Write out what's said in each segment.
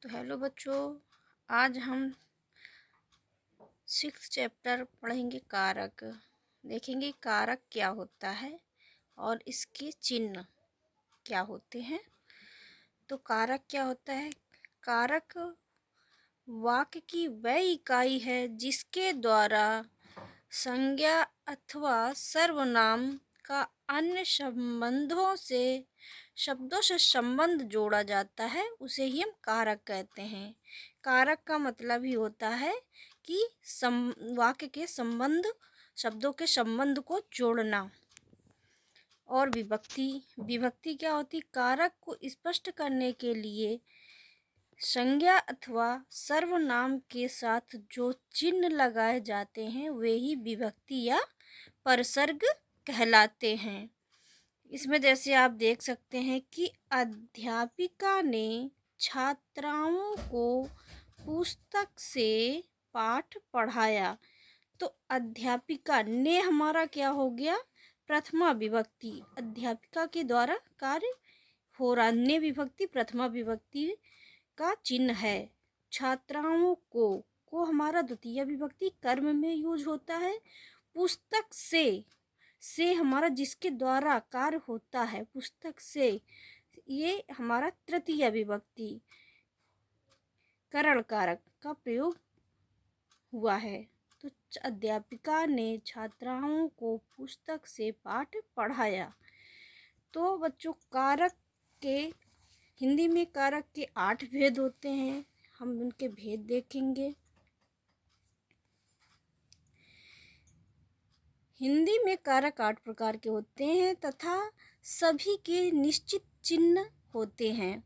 तो हेलो बच्चों, आज हम 6th चैप्टर पढ़ेंगे। कारक देखेंगे कारक क्या होता है और इसके चिन्ह क्या होते हैं। तो कारक क्या होता है? कारक वाक्य की वह इकाई है जिसके द्वारा संज्ञा अथवा सर्वनाम का अन्य शब्दों से संबंध जोड़ा जाता है, उसे ही हम कारक कहते हैं। कारक का मतलब ही होता है कि वाक्य के शब्दों के संबंध को जोड़ना। और विभक्ति क्या होती? कारक को स्पष्ट करने के लिए संज्ञा अथवा सर्वनाम के साथ जो चिन्ह लगाए जाते हैं वे ही विभक्ति या परसर्ग कहलाते हैं। इसमें जैसे आप देख सकते हैं कि अध्यापिका ने छात्राओं को पुस्तक से पाठ पढ़ाया। तो अध्यापिका ने हमारा क्या हो गया? प्रथमा विभक्ति। अध्यापिका के द्वारा कार्य हो रहा, ने विभक्ति प्रथमा विभक्ति का चिन्ह है। छात्राओं को हमारा द्वितीय विभक्ति कर्म में यूज होता है। पुस्तक से हमारा जिसके द्वारा कार्य होता है, पुस्तक से, ये हमारा तृतीय विभक्ति करण कारक का प्रयोग हुआ है। तो अध्यापिका ने छात्राओं को पुस्तक से पाठ पढ़ाया। तो बच्चों, कारक के हिंदी में कारक के 8 भेद होते हैं, हम उनके भेद देखेंगे। हिंदी में कारक 8 प्रकार के होते हैं तथा सभी के निश्चित चिन्ह होते हैं।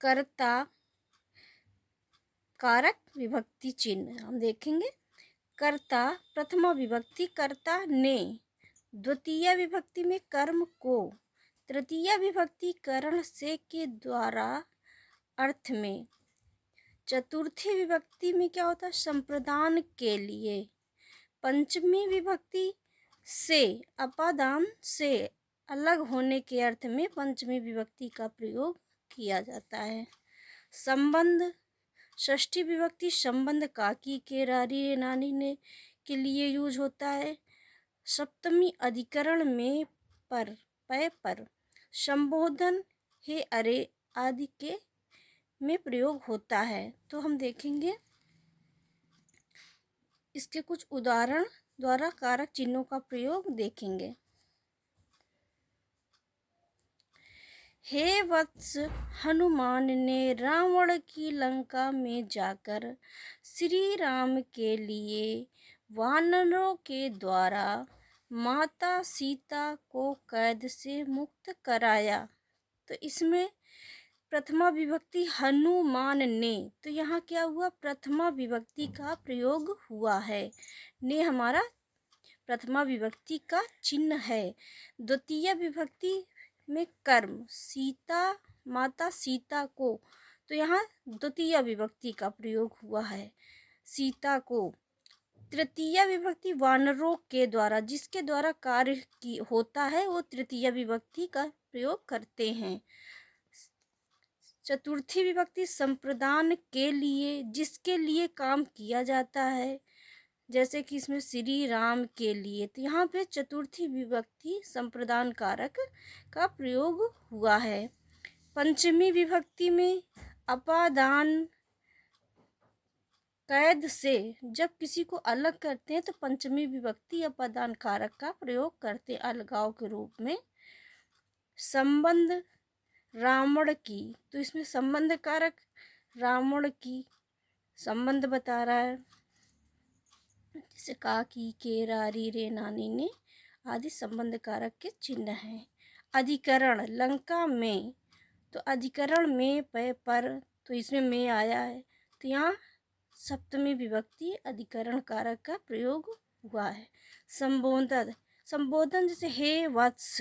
कर्ता कारक विभक्ति चिन्ह हम देखेंगे। कर्ता प्रथमा विभक्ति कर्ता ने, द्वितीय विभक्ति में कर्म को, तृतीय विभक्ति करण से के द्वारा अर्थ में, चतुर्थी विभक्ति में क्या होता है? संप्रदान के लिए, पंचमी विभक्ति से, अपादान से अलग होने के अर्थ में पंचमी विभक्ति का प्रयोग किया जाता है। संबंध षष्ठी विभक्ति संबंध काकी के रारी रे नानी ने के लिए यूज होता है। सप्तमी अधिकरण में पर संबोधन हे अरे आदि के में प्रयोग होता है। तो हम देखेंगे इसके कुछ उदाहरण द्वारा कारक चिन्हों का प्रयोग देखेंगे। हे वत्स, हनुमान ने रावण की लंका में जाकर श्री राम के लिए वानरों के द्वारा माता सीता को कैद से मुक्त कराया। तो इसमें प्रथमा विभक्ति हनुमान ने, तो यहाँ क्या हुआ? प्रथमा विभक्ति का प्रयोग हुआ है। ने हमारा प्रथमा विभक्ति का चिन्ह है। द्वितीय विभक्ति में कर्म सीता, माता सीता को, तो यहाँ द्वितीय विभक्ति का प्रयोग हुआ है, सीता को। तृतीय विभक्ति वानरों के द्वारा, जिसके द्वारा कार्य की होता है वो तृतीय विभक्ति का प्रयोग करते हैं। चतुर्थी विभक्ति संप्रदान के लिए, जिसके लिए काम किया जाता है, जैसे कि इसमें श्री राम के लिए, तो यहाँ पे चतुर्थी विभक्ति संप्रदान कारक का प्रयोग हुआ है। पंचमी विभक्ति में अपादान कैद से, जब किसी को अलग करते हैं तो पंचमी विभक्ति अपादान कारक का प्रयोग करते हैं अलगाव के रूप में। संबंध रावण की, तो इसमें संबंध कारक रावण की संबंध बता रहा है, जैसे काकी के रारी रे नानी ने आदि संबंध कारक के चिन्ह हैं। अधिकरण लंका में, तो अधिकरण में पर, तो इसमें में आया है, तो यहाँ सप्तमी विभक्ति अधिकरण कारक का प्रयोग हुआ है। संबोधन जैसे हे वत्स,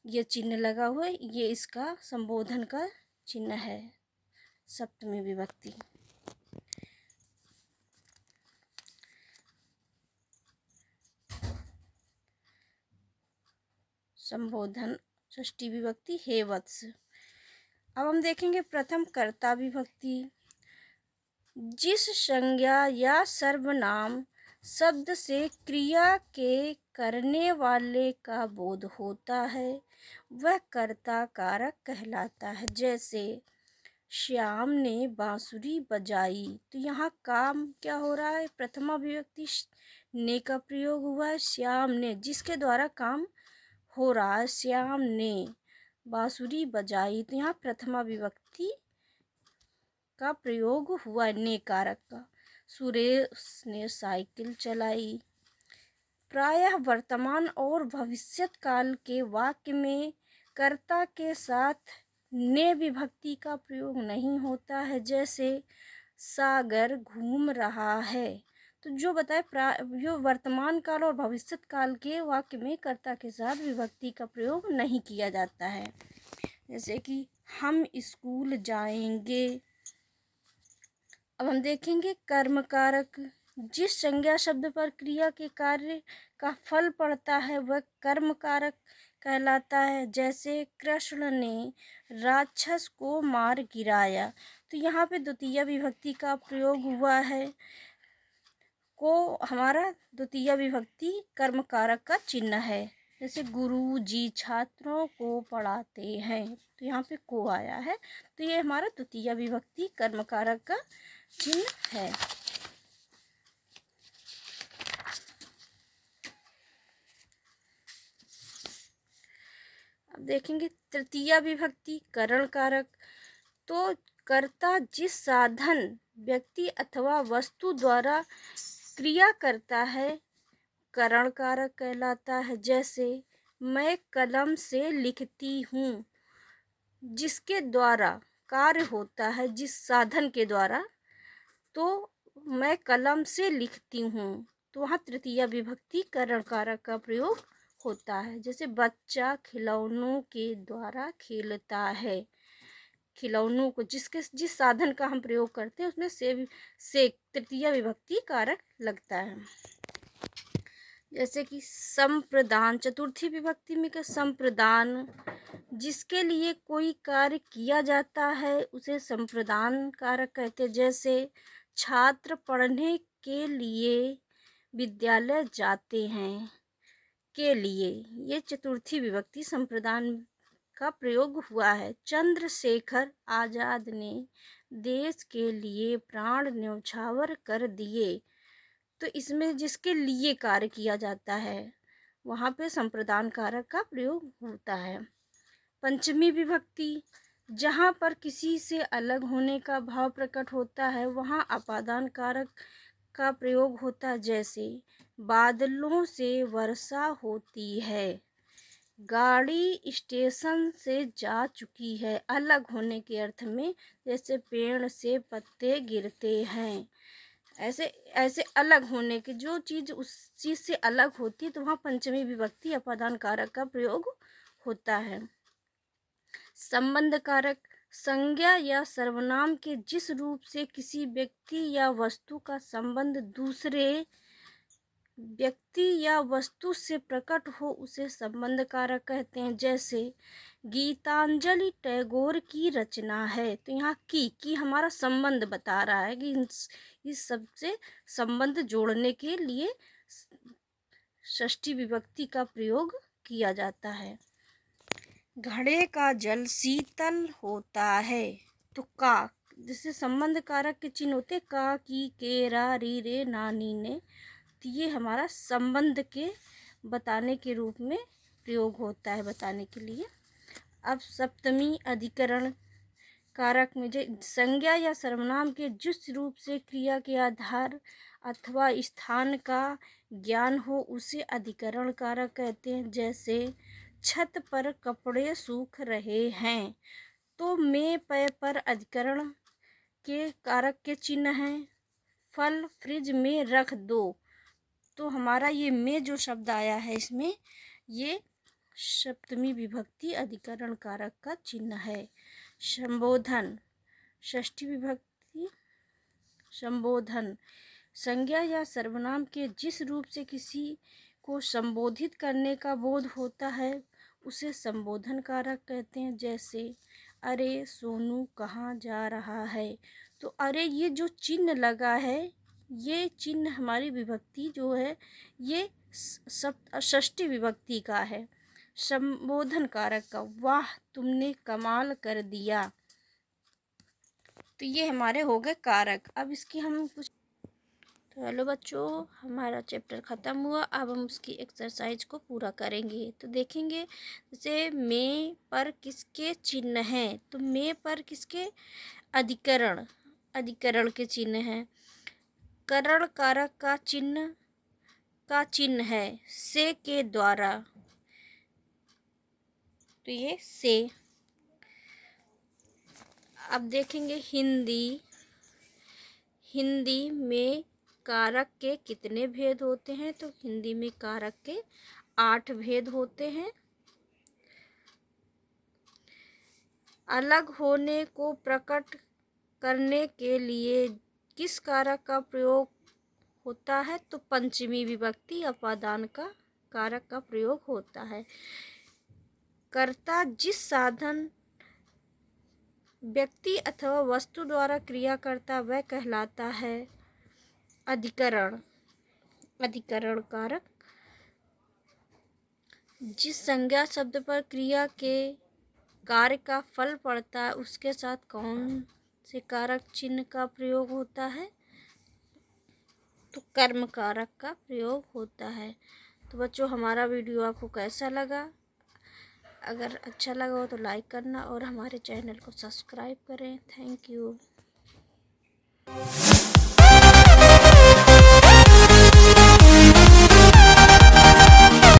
ये चिन्ह लगा हुआ है, ये इसका संबोधन का चिन्ह है, सप्तमी विभक्ति। संबोधन षष्ठी विभक्ति हे वत्स। अब हम देखेंगे प्रथम कर्ता विभक्ति। जिस संज्ञा या सर्वनाम शब्द से क्रिया के करने वाले का बोध होता है वह कर्ता कारक कहलाता है। जैसे श्याम ने बांसुरी बजाई, तो यहाँ काम क्या हो रहा है, प्रथमा विभक्ति ने का प्रयोग हुआ है। श्याम ने, जिसके द्वारा काम हो रहा है, श्याम ने बांसुरी बजाई, तो यहाँ प्रथमा विभक्ति का प्रयोग हुआ है ने कारक का। सुरेश ने साइकिल चलाई। प्रायः वर्तमान और भविष्यत काल के वाक्य में कर्ता के साथ ने विभक्ति का प्रयोग नहीं होता है। जैसे सागर घूम रहा है, तो जो बताए जो वर्तमान काल और भविष्यत काल के वाक्य में कर्ता के साथ विभक्ति का प्रयोग नहीं किया जाता है। जैसे कि हम स्कूल जाएंगे। अब हम देखेंगे कर्म कारक। जिस संज्ञा शब्द पर क्रिया के कार्य का फल पड़ता है वह कर्म कारक कहलाता है। जैसे कृष्ण ने राक्षस को मार गिराया, तो यहाँ पे द्वितीय विभक्ति का प्रयोग हुआ है। को हमारा द्वितीय विभक्ति कर्म कारक का चिन्ह है। जैसे गुरु जी छात्रों को पढ़ाते हैं, तो यहाँ पे को आया है, तो ये हमारा द्वितीय विभक्ति कर्म कारक का चिन्ह है। अब देखेंगे तृतीया विभक्ति करण कारक। तो कर्ता जिस साधन व्यक्ति अथवा वस्तु द्वारा क्रिया करता है करण कारक कहलाता है। जैसे मैं कलम से लिखती हूँ, जिसके द्वारा कार्य होता है, जिस साधन के द्वारा, तो मैं कलम से लिखती हूँ, तो वहाँ तृतीया विभक्ति करण कारक का प्रयोग होता है। जैसे बच्चा खिलौनों के द्वारा खेलता है। खिलौनों को जिस साधन का हम प्रयोग करते हैं उसमें से तृतीया विभक्ति कारक लगता है। जैसे कि संप्रदान, चतुर्थी विभक्ति में का संप्रदान, जिसके लिए कोई कार्य किया जाता है उसे संप्रदान कारक कहते हैं। जैसे छात्र पढ़ने के लिए विद्यालय जाते हैं, के लिए, ये चतुर्थी विभक्ति संप्रदान का प्रयोग हुआ है। चंद्रशेखर आजाद ने देश के लिए प्राण न्यौछावर कर दिए, तो इसमें जिसके लिए कार्य किया जाता है वहाँ पे संप्रदान कारक का प्रयोग होता है। पंचमी विभक्ति, जहाँ पर किसी से अलग होने का भाव प्रकट होता है वहाँ अपादान कारक का प्रयोग होता है। जैसे बादलों से वर्षा होती है, गाड़ी स्टेशन से जा चुकी है, अलग होने के अर्थ में। जैसे पेड़ से पत्ते गिरते हैं, ऐसे ऐसे अलग होने के, जो चीज़ उस चीज़ से अलग होती है तो वहाँ पंचमी विभक्ति अपादान कारक का प्रयोग होता है। संबंध कारक, संज्ञा या सर्वनाम के जिस रूप से किसी व्यक्ति या वस्तु का संबंध दूसरे व्यक्ति या वस्तु से प्रकट हो उसे संबंध कारक कहते हैं। जैसे गीतांजलि टैगोर की रचना है, तो यहाँ की हमारा संबंध बता रहा है कि इस सब से संबंध जोड़ने के लिए षष्ठी विभक्ति का प्रयोग किया जाता है। घड़े का जल शीतल होता है, तो का जिससे संबंध कारक के चिन्ह होते का, की, के, रा, री, रे, नानी, ने, तो ये हमारा संबंध के बताने के रूप में प्रयोग होता है, बताने के लिए। अब सप्तमी अधिकरण कारक में जो संज्ञा या सर्वनाम के जिस रूप से क्रिया के आधार अथवा स्थान का ज्ञान हो उसे अधिकरण कारक कहते हैं। जैसे छत पर कपड़े सूख रहे हैं, तो में पय पर अधिकरण के कारक के चिन्ह हैं। फल फ्रिज में रख दो, तो हमारा ये में जो शब्द आया है इसमें ये सप्तमी विभक्ति अधिकरण कारक का चिन्ह है। संबोधन, षष्ठी विभक्ति संबोधन, संज्ञा या सर्वनाम के जिस रूप से किसी को संबोधित करने का बोध होता है उसे संबोधन कारक कहते हैं। जैसे अरे सोनू कहाँ जा रहा है, तो अरे ये जो चिन्ह लगा है, ये चिन्ह हमारी विभक्ति जो है ये षष्ठी विभक्ति का है, संबोधन कारक का। वाह तुमने कमाल कर दिया, तो ये हमारे हो गए कारक। अब इसकी हम कुछ, तो हेलो बच्चों, हमारा चैप्टर ख़त्म हुआ। अब हम उसकी एक्सरसाइज को पूरा करेंगे। तो देखेंगे जैसे में पर किसके चिन्ह हैं, तो में पर किसके, अधिकरण, अधिकरण के चिन्ह हैं। करण कारक का चिन्ह है से के द्वारा, तो ये से। अब देखेंगे हिंदी में कारक के कितने भेद होते हैं, तो हिंदी में कारक के 8 भेद होते हैं। अलग होने को प्रकट करने के लिए किस कारक का प्रयोग होता है, तो पंचमी विभक्ति अपादान का कारक का प्रयोग होता है। कर्ता जिस साधन व्यक्ति अथवा वस्तु द्वारा क्रिया करता वह कहलाता है अधिकरण, अधिकरण कारक। जिस संज्ञा शब्द पर क्रिया के कार्य का फल पड़ता है उसके साथ कौन से कारक चिन्ह का प्रयोग होता है, तो कर्म कारक का प्रयोग होता है। तो बच्चों हमारा वीडियो आपको कैसा लगा, अगर अच्छा लगा हो तो लाइक करना और हमारे चैनल को सब्सक्राइब करें। Thank you.